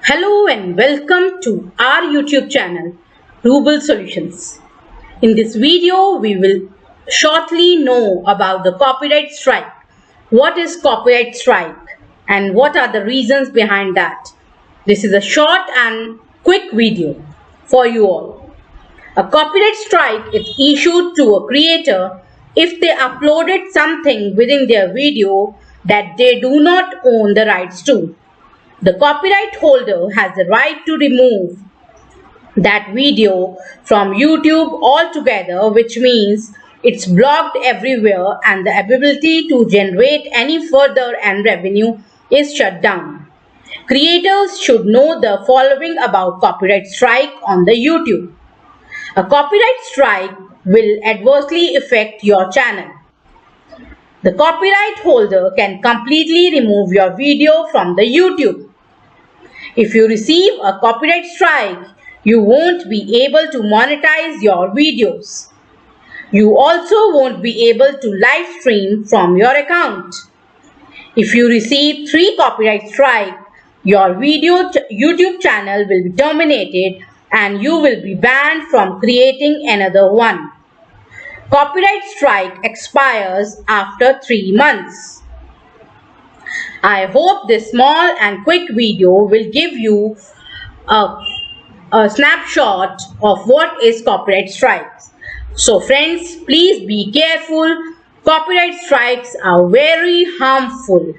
Hello and welcome to our YouTube channel, Rubal Solutions. In this video, we will shortly know about the copyright strike. What is copyright strike and what are the reasons behind that? This is a short and quick video for you all. A copyright strike is issued to a creator if they uploaded something within their video that they do not own the rights to. The copyright holder has the right to remove that video from YouTube altogether, which means it's blocked everywhere and the ability to generate any further and revenue is shut down. Creators should know the following about copyright strike on the YouTube. A copyright strike will adversely affect your channel. The copyright holder can completely remove your video from the YouTube. If you receive a copyright strike, you won't be able to monetize your videos. You also won't be able to live stream from your account. If you receive 3 copyright strikes, your YouTube channel will be terminated and you will be banned from creating another one. Copyright strike expires after 3 months. I hope this small and quick video will give you a snapshot of what is copyright strikes. So friends, please be careful. Copyright strikes are very harmful.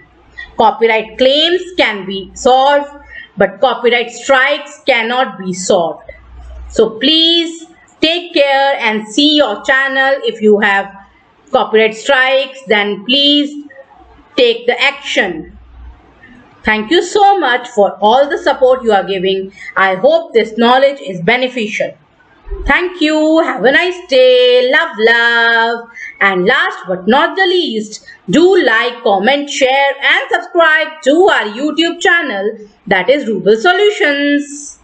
Copyright claims can be solved, but copyright strikes cannot be solved. So please take care and see your channel. If you have copyright strikes, then please take the action. Thank you so much for all the support you are giving. I hope this knowledge is beneficial. Thank you. Have a nice day. Love. And last but not the least, do like, comment, share and subscribe to our YouTube channel, that is Rubal Solutions.